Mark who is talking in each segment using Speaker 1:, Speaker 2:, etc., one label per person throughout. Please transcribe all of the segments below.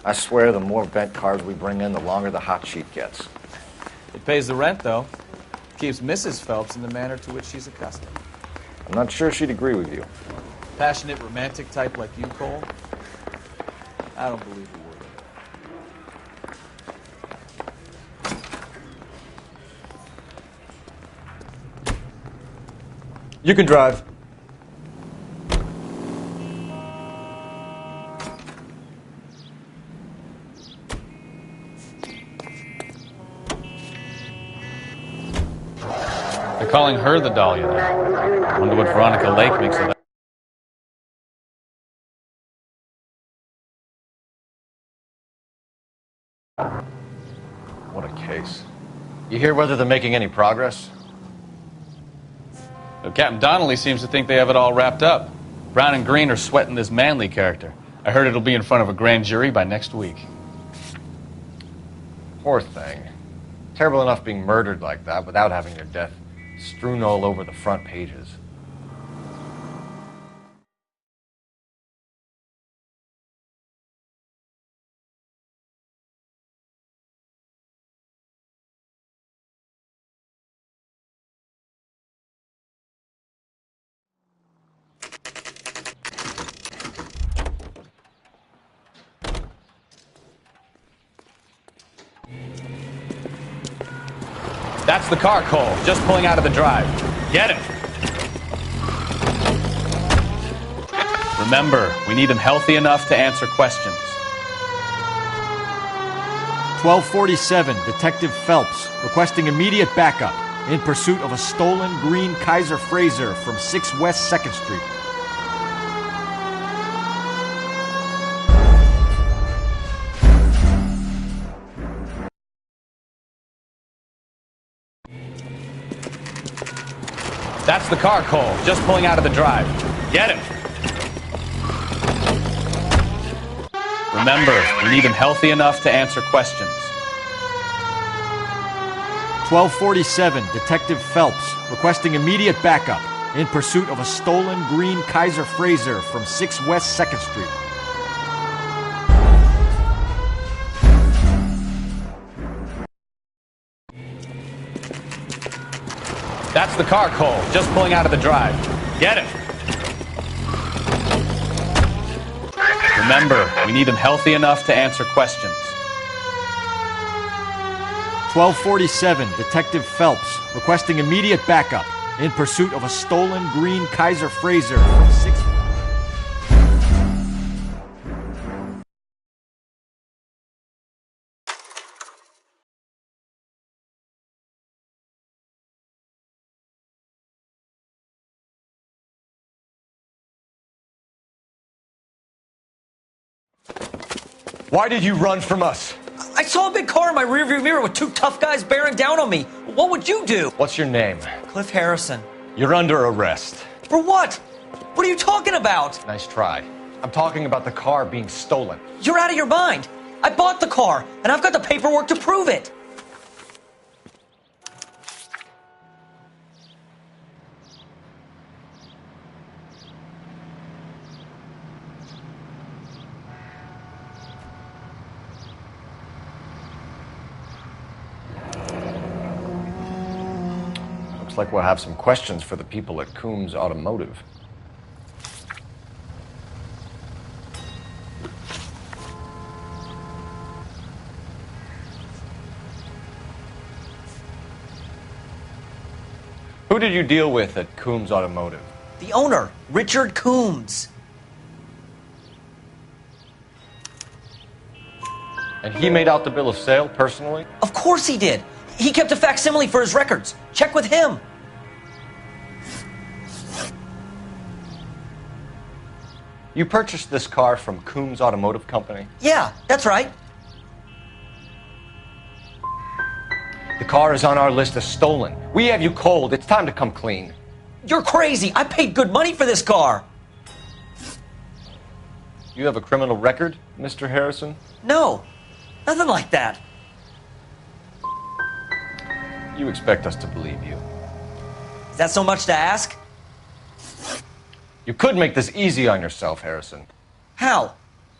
Speaker 1: I swear the more bent cars we bring in, the longer the hot sheet gets.
Speaker 2: It pays the rent, though. Keeps Mrs. Phelps in the manner to which she's accustomed.
Speaker 1: I'm not sure she'd agree with you.
Speaker 2: Passionate, romantic type like you, Cole? I don't believe a word of it.
Speaker 1: You can drive.
Speaker 2: They're calling her the Dahlia now. I wonder what Veronica Lake makes of that.
Speaker 1: What a case. You hear whether they're making any progress?
Speaker 2: Well, Captain Donnelly seems to think they have it all wrapped up. Brown and Green are sweating this Manley character. I heard it'll be in front of a grand jury by next week.
Speaker 1: Poor thing. Terrible enough being murdered like that without having their death strewn all over the front pages.
Speaker 2: That's the car, Cole. Just pulling out of the drive. Get him. Remember, we need him healthy enough to answer questions.
Speaker 3: 1247, Detective Phelps, requesting immediate backup in pursuit of a stolen green Kaiser Frazer from 6 West 2nd Street.
Speaker 2: That's the car, Cole. Just pulling out of the drive. Get him. Remember, we need him healthy enough to answer questions.
Speaker 3: 1247, Detective Phelps, requesting immediate backup in pursuit of a stolen green Kaiser Frazer from 6 West 2nd Street.
Speaker 2: That's the car, Cole. Just pulling out of the drive. Get him. Remember, we need him healthy enough to answer questions.
Speaker 3: 1247, Detective Phelps, requesting immediate backup in pursuit of a stolen green Kaiser Frazer from 6...
Speaker 1: Why did you run from us?
Speaker 4: I saw a big car in my rearview mirror with 2 tough guys bearing down on me. What would you do?
Speaker 1: What's your name?
Speaker 4: Cliff Harrison.
Speaker 1: You're under arrest.
Speaker 4: For what? What are you talking about?
Speaker 1: Nice try. I'm talking about the car being stolen.
Speaker 4: You're out of your mind. I bought the car, and I've got the paperwork to prove it.
Speaker 1: Looks like we'll have some questions for the people at Coombs Automotive. Who did you deal with at Coombs Automotive?
Speaker 4: The owner, Richard Coombs.
Speaker 1: And he made out the bill of sale personally?
Speaker 4: Of course he did. He kept a facsimile for his records. Check with him.
Speaker 1: You purchased this car from Coombs Automotive Company?
Speaker 4: Yeah, that's right.
Speaker 1: The car is on our list as stolen. We have you cold. It's time to come clean.
Speaker 4: You're crazy. I paid good money for this car.
Speaker 1: You have a criminal record, Mr. Harrison?
Speaker 4: No, nothing like that.
Speaker 1: You expect us to believe you.
Speaker 4: Is that so much to ask?
Speaker 1: You could make this easy on yourself, Harrison.
Speaker 4: How?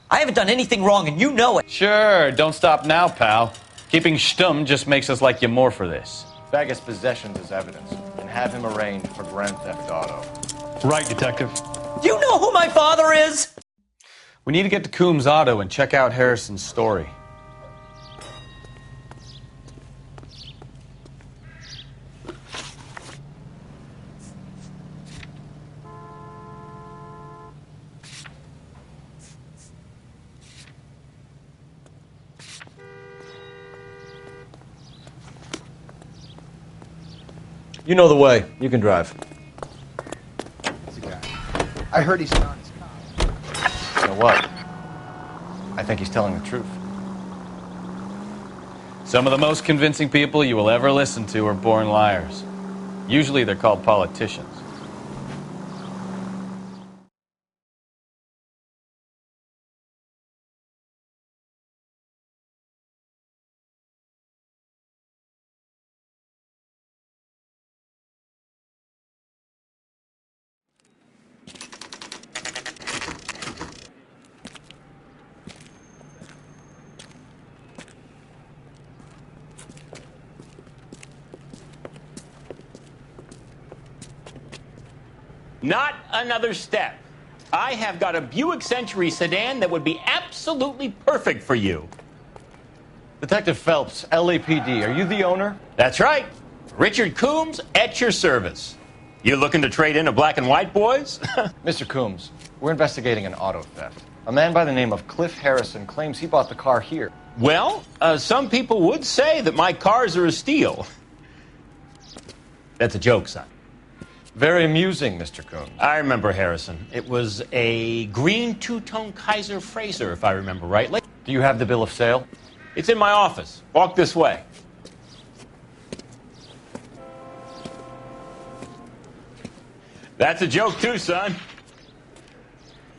Speaker 4: I haven't done anything wrong, and you know it.
Speaker 2: Sure, don't stop now, pal. Keeping stum just makes us like you more for this.
Speaker 1: Bag his possessions as evidence and have him arraigned for Grand Theft Auto.
Speaker 5: Right, Detective.
Speaker 4: Do you know who my father is?
Speaker 2: We need to get to Coombs' auto and check out Harrison's story.
Speaker 1: You know the way. You can drive.
Speaker 6: I heard he's not his cop.
Speaker 1: You know what? I think he's telling the truth.
Speaker 2: Some of the most convincing people you will ever listen to are born liars. Usually they're called politicians.
Speaker 7: Not another step. I have got a Buick Century sedan that would be absolutely perfect for you.
Speaker 1: Detective Phelps, LAPD, are you the owner?
Speaker 7: That's right. Richard Coombs at your service. You looking to trade in a black and white, boys?
Speaker 1: Mr. Coombs, we're investigating an auto theft. A man by the name of Cliff Harrison claims he bought the car here.
Speaker 7: Well, some people would say that my cars are a steal. That's a joke, son.
Speaker 1: Very amusing, Mr. Coombs.
Speaker 7: I remember Harrison. It was a green two-tone Kaiser Frazer, if I remember rightly.
Speaker 1: Do you have the bill of sale?
Speaker 7: It's in my office. Walk this way. That's a joke too, son.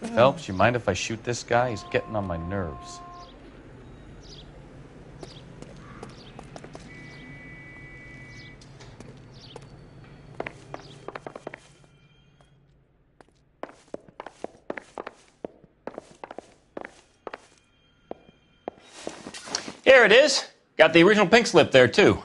Speaker 2: Phelps, you mind if I shoot this guy? He's getting on my nerves.
Speaker 7: Here it is. Got the original pink slip there, too.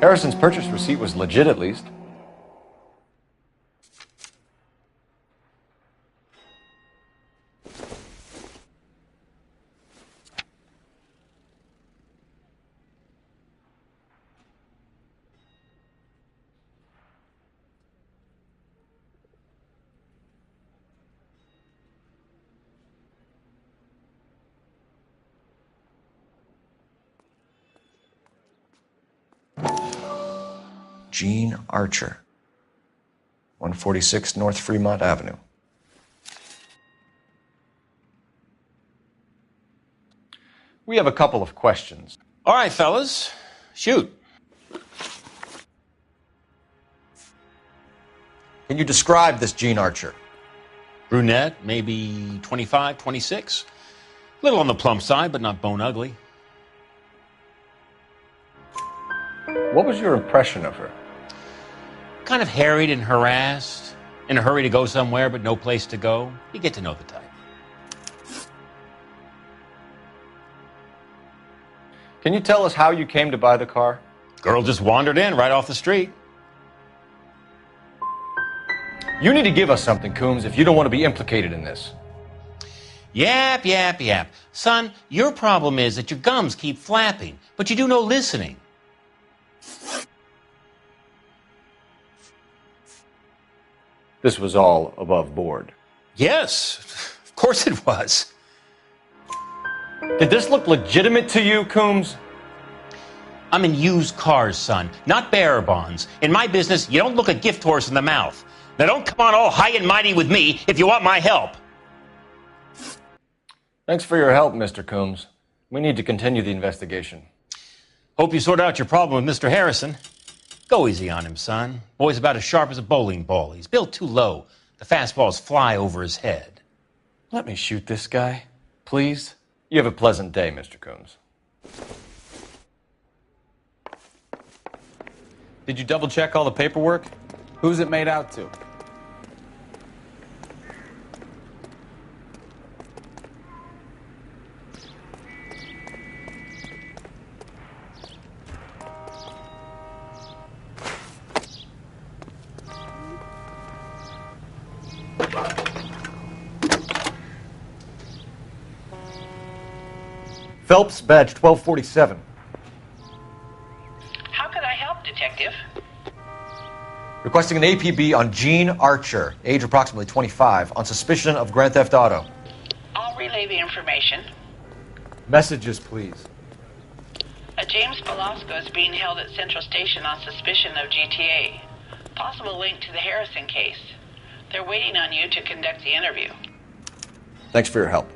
Speaker 1: Harrison's purchase receipt was legit, at least. Gene Archer, 146 North Fremont Avenue. We have a couple of questions.
Speaker 7: All right, fellas. Shoot.
Speaker 1: Can you describe this Gene Archer?
Speaker 7: Brunette, maybe 25, 26. Little on the plump side, but not bone ugly.
Speaker 1: What was your impression of her?
Speaker 7: Kind of harried and harassed. In a hurry to go somewhere, but no place to go. You get to know the type.
Speaker 1: Can you tell us how you came to buy the car?
Speaker 7: Girl just wandered in right off the street.
Speaker 1: You need to give us something, Coombs, if you don't want to be implicated in this.
Speaker 7: Yap, yap, yap. Son, your problem is that your gums keep flapping, but you do no listening.
Speaker 1: This was all above board.
Speaker 7: Yes, of course it was.
Speaker 1: Did this look legitimate to you, Coombs?
Speaker 7: I'm in used cars, son, not bearer bonds. In my business, you don't look a gift horse in the mouth. Now don't come on all high and mighty with me if you want my help.
Speaker 1: Thanks for your help, Mr. Coombs. We need to continue the investigation.
Speaker 7: Hope you sort out your problem with Mr. Harrison. Go easy on him, son. Boy's about as sharp as a bowling ball. He's built too low. The fastballs fly over his head.
Speaker 2: Let me shoot this guy, please.
Speaker 1: You have a pleasant day, Mr. Coombs.
Speaker 2: Did you double check all the paperwork? Who's it made out to?
Speaker 1: Phelps, badge 1247.
Speaker 5: How can I help, Detective?
Speaker 1: Requesting an APB on Gene Archer, age approximately 25, on suspicion of grand theft auto.
Speaker 5: I'll relay the information.
Speaker 1: Messages, please.
Speaker 5: A James Velasco is being held at Central Station on suspicion of GTA. Possible link to the Harrison case. They're waiting on you to conduct the interview.
Speaker 1: Thanks for your help.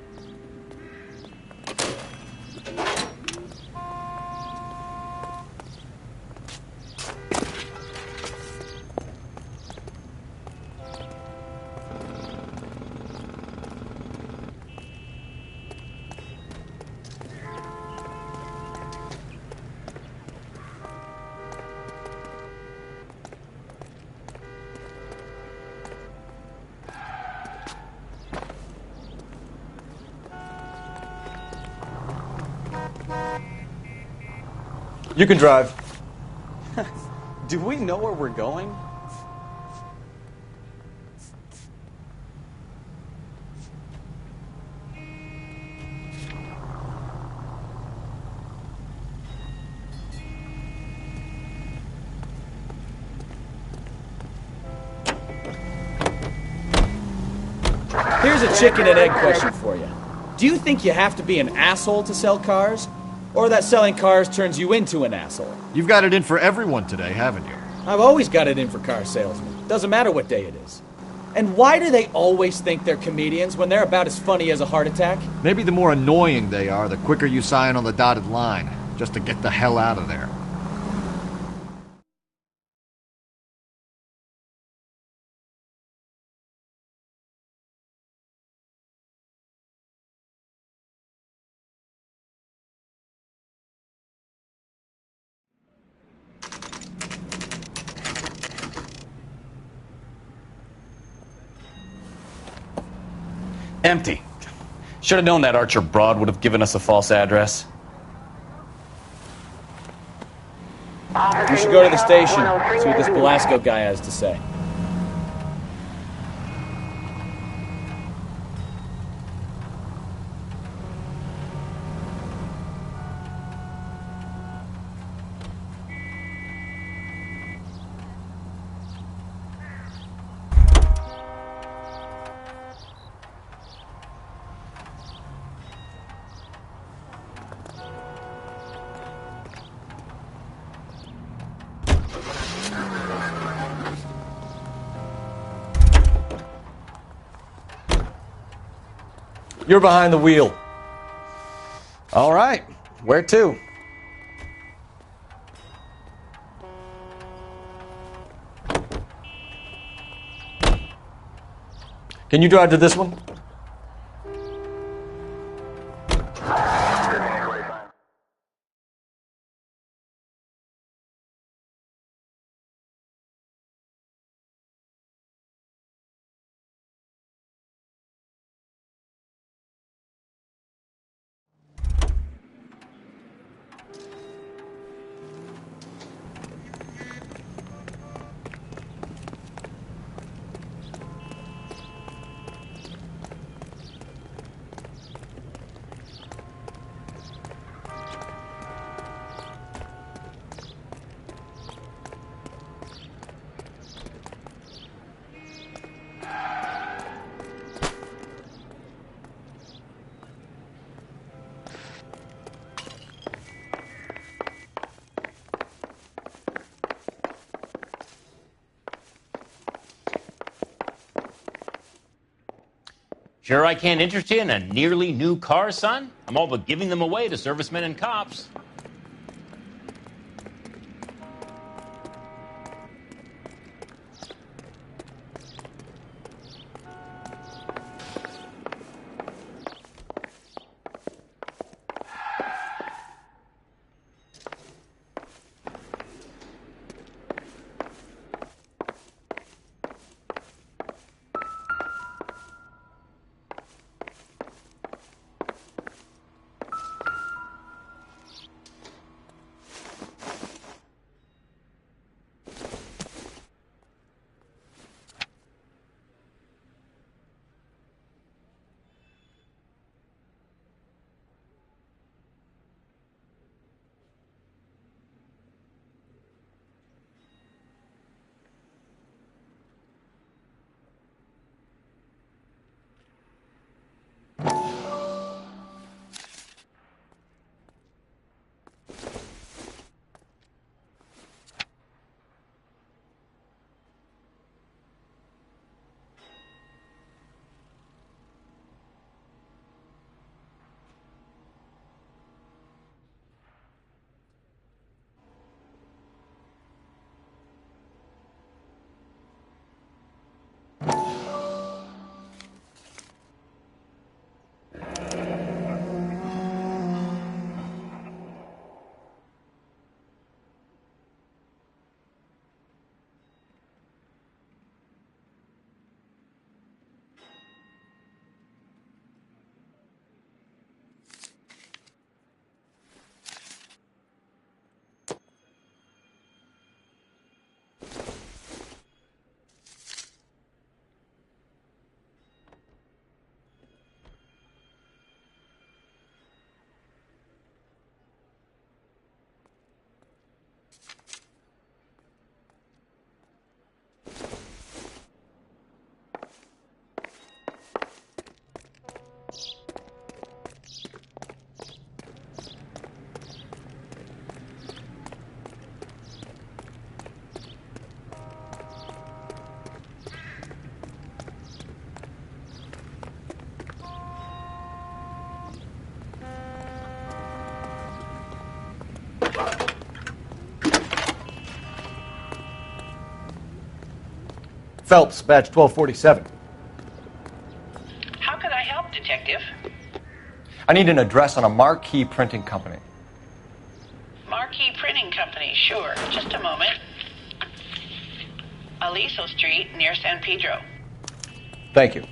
Speaker 1: You can drive.
Speaker 2: Do we know where we're going?
Speaker 8: Here's a chicken and egg question for you. Do you think you have to be an asshole to sell cars? Or that selling cars turns you into an asshole?
Speaker 3: You've got it in for everyone today, haven't you?
Speaker 8: I've always got it in for car salesmen. Doesn't matter what day it is. And why do they always think they're comedians when they're about as funny as a heart attack?
Speaker 3: Maybe the more annoying they are, the quicker you sign on the dotted line, just to get the hell out of there.
Speaker 2: Empty. Should have known that Archer broad would have given us a false address.
Speaker 8: You should go to the station, see what this Velasco guy has to say.
Speaker 1: You're behind the wheel.
Speaker 2: All right. Where to?
Speaker 1: Can you drive to this one?
Speaker 7: Sure I can't interest you in a nearly new car, son? I'm all but giving them away to servicemen and cops.
Speaker 1: Phelps, badge 1247.
Speaker 5: How could I help, Detective?
Speaker 1: I need an address on a marquee printing company.
Speaker 5: Marquee Printing Company, sure. Just a moment. Aliso Street, near San Pedro.
Speaker 1: Thank you.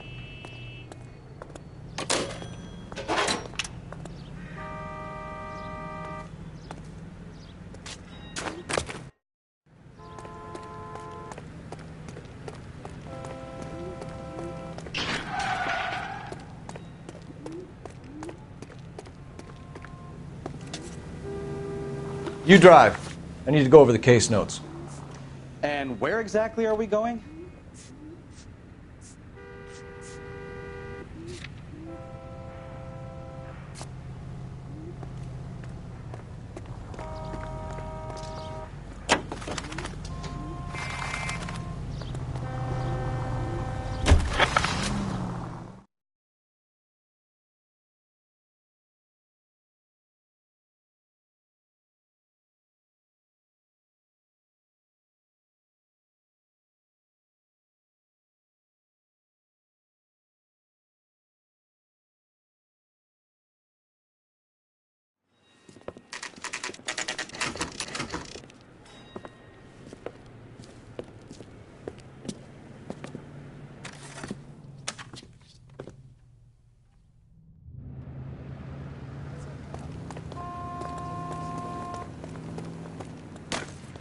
Speaker 1: You drive. I need to go over the case notes.
Speaker 8: And where exactly are we going?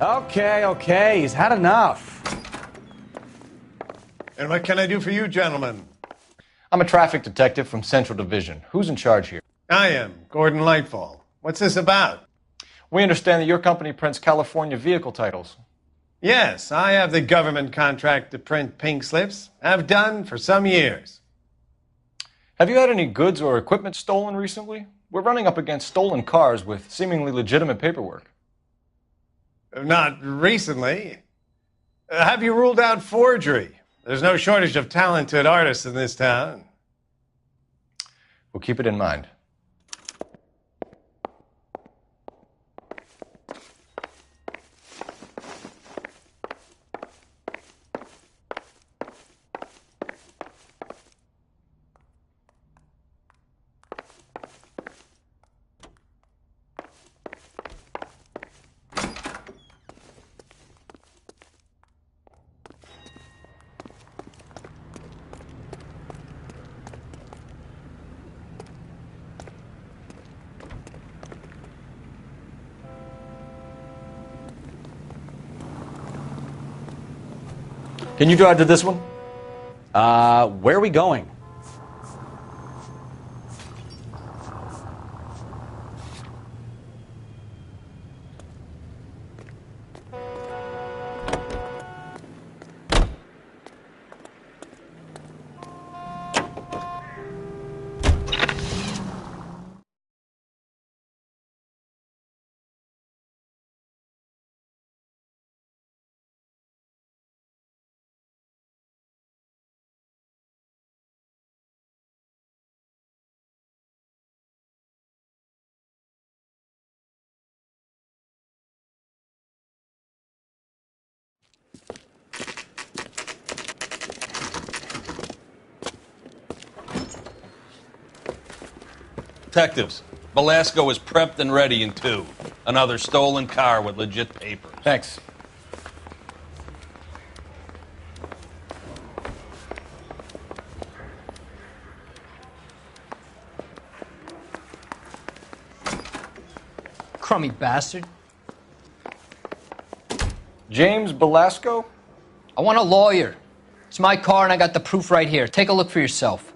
Speaker 8: Okay, he's had enough.
Speaker 9: And what can I do for you, gentlemen?
Speaker 1: I'm a traffic detective from Central Division. Who's in charge here?
Speaker 9: I am, Gordon Lightfall. What's this about?
Speaker 1: We understand that your company prints California vehicle titles.
Speaker 9: Yes, I have the government contract to print pink slips. I've done for some years.
Speaker 1: Have you had any goods or equipment stolen recently? We're running up against stolen cars with seemingly legitimate paperwork.
Speaker 9: Not recently. Have you ruled out forgery? There's no shortage of talented artists in this town.
Speaker 1: We'll keep it in mind. Can you drive to this one?
Speaker 8: Where are we going?
Speaker 10: Detectives, Velasco is prepped and ready in 2. Another stolen car with legit papers.
Speaker 1: Thanks.
Speaker 4: Crummy bastard.
Speaker 1: James Velasco?
Speaker 4: I want a lawyer. It's my car and I got the proof right here. Take a look for yourself.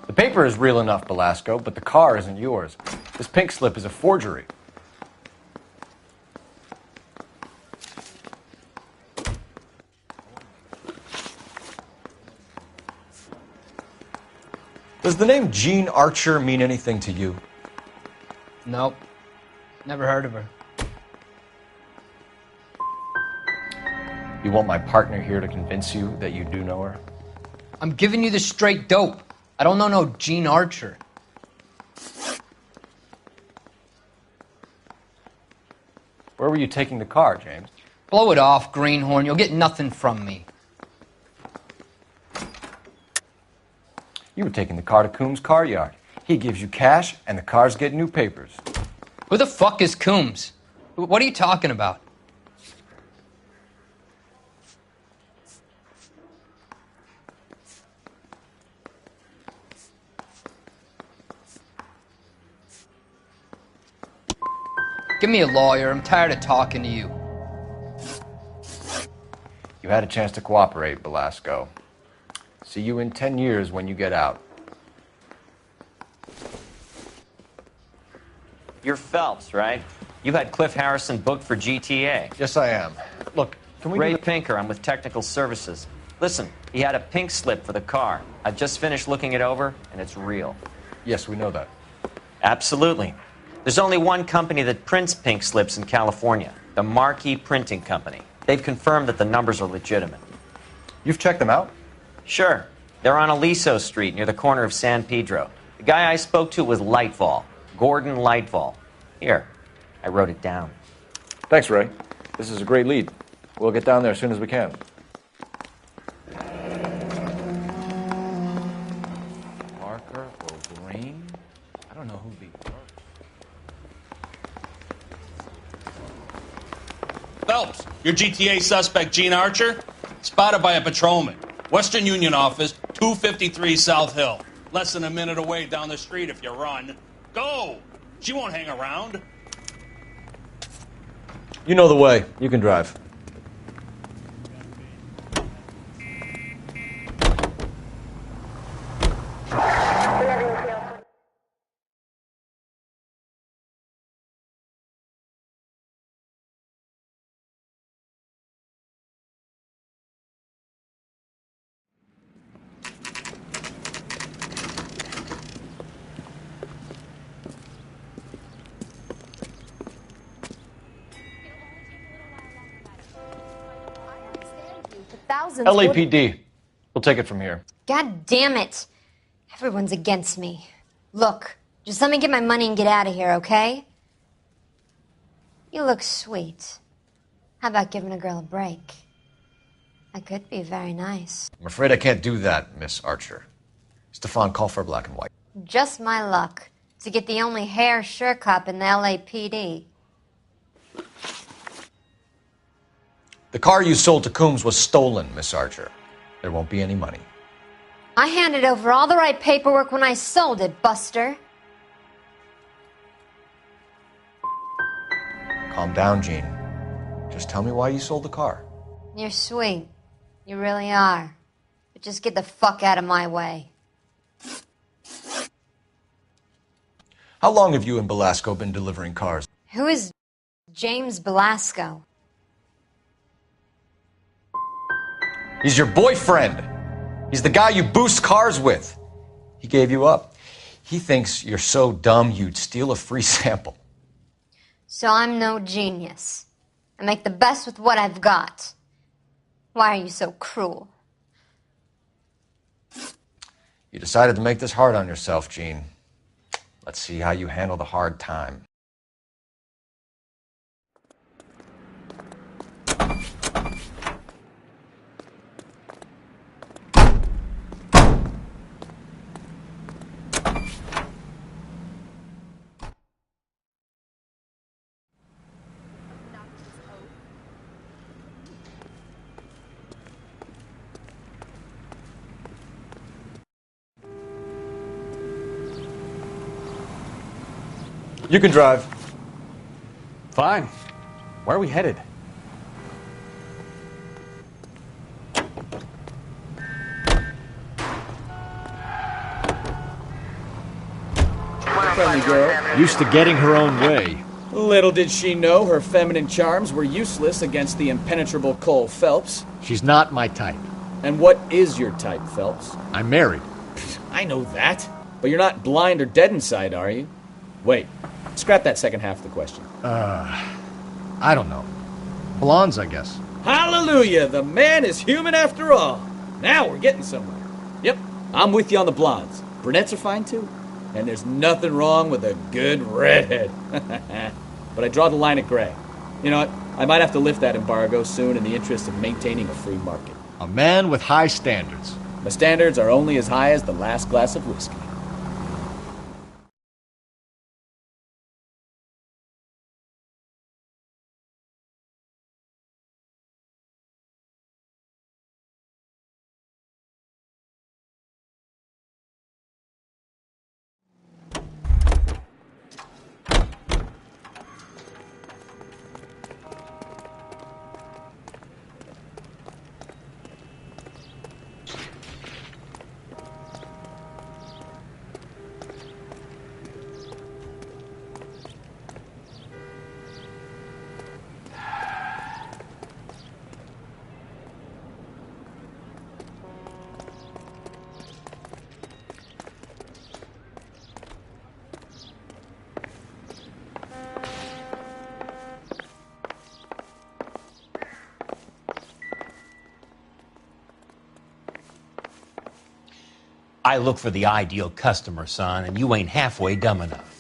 Speaker 1: The paper is real enough, Velasco, but the car isn't yours. This pink slip is a forgery. Does the name Jean Archer mean anything to you?
Speaker 4: Nope. Never heard of her.
Speaker 1: You want my partner here to convince you that you do know her?
Speaker 11: I'm giving you the straight dope. I don't know no Gene Archer.
Speaker 1: Where were you taking the car, James?
Speaker 11: Blow it off, greenhorn. You'll get nothing from me.
Speaker 1: You were taking the car to Coombs' car yard. He gives you cash, and the cars get new papers.
Speaker 11: Who the fuck is Coombs? What are you talking about? Give me a lawyer. I'm tired of talking to you.
Speaker 1: You had a chance to cooperate, Belasco. See you in 10 years when you get out.
Speaker 12: You're Phelps, right? You had Cliff Harrison booked for GTA.
Speaker 1: Yes, I am. Look, can we...
Speaker 12: Ray Pinker, I'm with Technical Services. Listen, he had a pink slip for the car. I've just finished looking it over, and it's real.
Speaker 1: Yes, we know that.
Speaker 12: Absolutely. There's only one company that prints pink slips in California, the Marquee Printing Company. They've confirmed that the numbers are legitimate.
Speaker 1: You've checked them out?
Speaker 12: Sure. They're on Aliso Street near the corner of San Pedro. The guy I spoke to was Lightfall, Gordon Lightfall. Here, I wrote it down.
Speaker 1: Thanks, Ray. This is a great lead. We'll get down there as soon as we can.
Speaker 2: Parker or Green? I don't know who'd be first.
Speaker 10: Phelps, your GTA suspect, Gene Archer, spotted by a patrolman. Western Union office, 253 South Hill. Less than a minute away down the street if you run. Go! She won't hang around.
Speaker 1: You know the way. You can drive. LAPD. We'll take it from here.
Speaker 13: God damn it. Everyone's against me. Look, just let me get my money and get out of here, okay? You look sweet. How about giving a girl a break? That could be very nice.
Speaker 1: I'm afraid I can't do that, Miss Archer. Stefan, call for black and white.
Speaker 13: Just my luck to get the only hair sure cop in the LAPD.
Speaker 1: The car you sold to Coombs was stolen, Miss Archer. There won't be any money.
Speaker 13: I handed over all the right paperwork when I sold it, Buster.
Speaker 1: Calm down, Gene. Just tell me why you sold the car.
Speaker 13: You're sweet. You really are. But just get the fuck out of my way.
Speaker 1: How long have you and Belasco been delivering cars?
Speaker 13: Who is James Belasco?
Speaker 1: He's your boyfriend. He's the guy you boost cars with. He gave you up. He thinks you're so dumb you'd steal a free sample.
Speaker 13: So I'm no genius. I make the best with what I've got. Why are you so cruel?
Speaker 1: You decided to make this hard on yourself, Gene. Let's see how you handle the hard time. You can drive.
Speaker 2: Fine. Where are we headed?
Speaker 8: Friendly girl.
Speaker 3: Used to getting her own way.
Speaker 8: Little did she know her feminine charms were useless against the impenetrable Cole Phelps.
Speaker 3: She's not my type.
Speaker 8: And what is your type, Phelps?
Speaker 3: I'm married.
Speaker 8: I know that. But you're not blind or dead inside, are you? Wait. Scrap that second half of the question.
Speaker 3: I don't know. Blondes, I guess.
Speaker 8: Hallelujah, the man is human after all. Now we're getting somewhere. Yep, I'm with you on the blondes. Brunettes are fine too. And there's nothing wrong with a good redhead. But I draw the line at gray. You know what? I might have to lift that embargo soon in the interest of maintaining a free market.
Speaker 3: A man with high standards.
Speaker 8: My standards are only as high as the last glass of whiskey.
Speaker 7: I look for the ideal customer, son, and you ain't halfway dumb enough.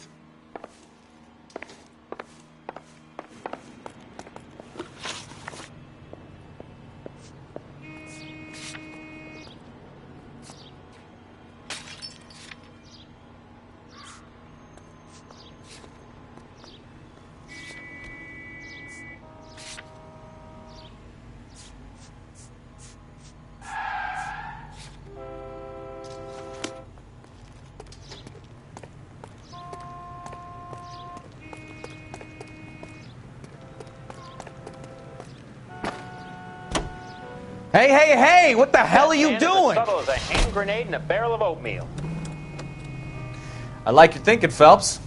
Speaker 4: Hey, hey, hey! What the hell are you doing?
Speaker 7: As subtle as a hand grenade and a barrel of oatmeal.
Speaker 4: I like your thinking, Phelps.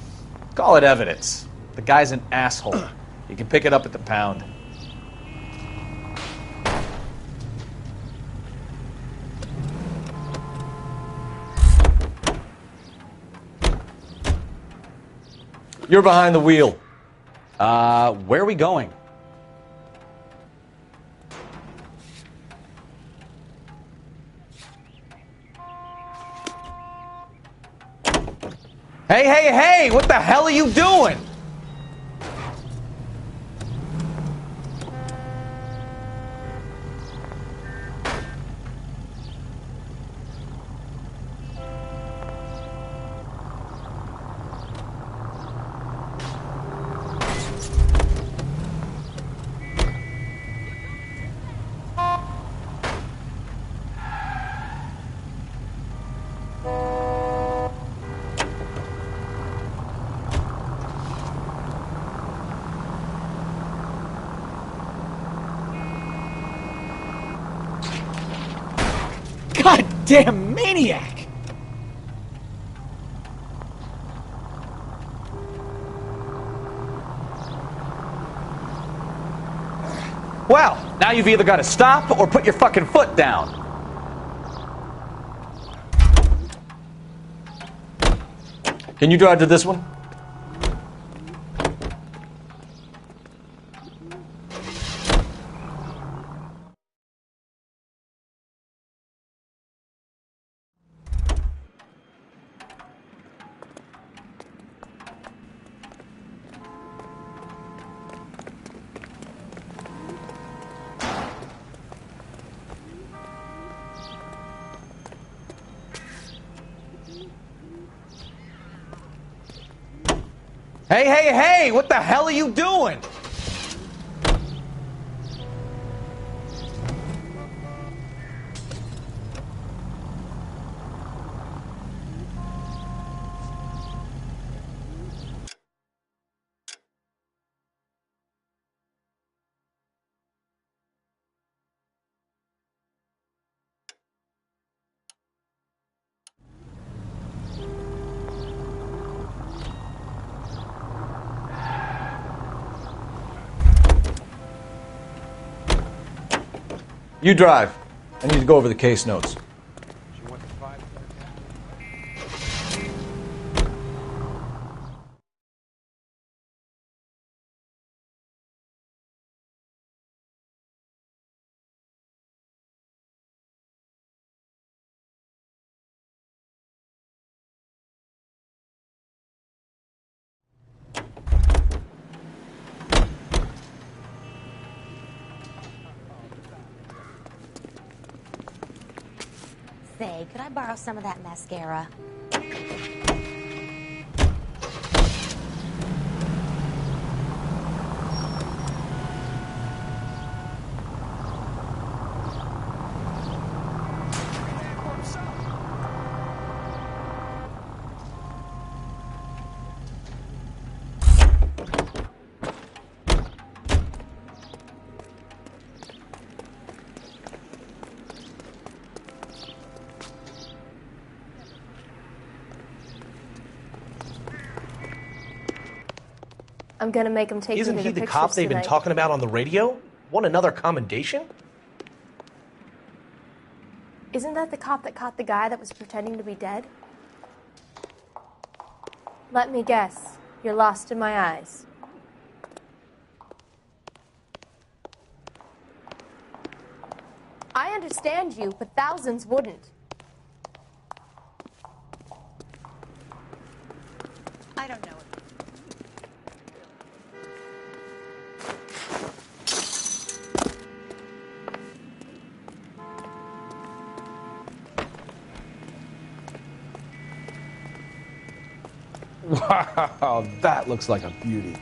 Speaker 4: Call it evidence. The guy's an asshole. You can pick it up at the pound. You're behind the wheel.
Speaker 14: Where are we going?
Speaker 4: Hey, hey, hey! What the hell are you doing? Goddamn maniac! Well, now you've either got to stop or put your fucking foot down. Can you drive to this one? Hey, hey, hey! What the hell are you doing? You drive. I need to go over the case notes.
Speaker 15: Say, could I borrow some of that mascara?
Speaker 16: I'm gonna make him take
Speaker 17: Isn't
Speaker 16: me to
Speaker 17: he
Speaker 16: the
Speaker 17: the cop
Speaker 16: pictures
Speaker 17: they've been
Speaker 16: tonight.
Speaker 17: talking about on the radio? Want another commendation?
Speaker 16: Isn't that the cop that caught the guy that was pretending to be dead? Let me guess. You're lost in my eyes. I understand you, but thousands wouldn't.
Speaker 15: I don't know.
Speaker 17: Wow, that looks like a beauty.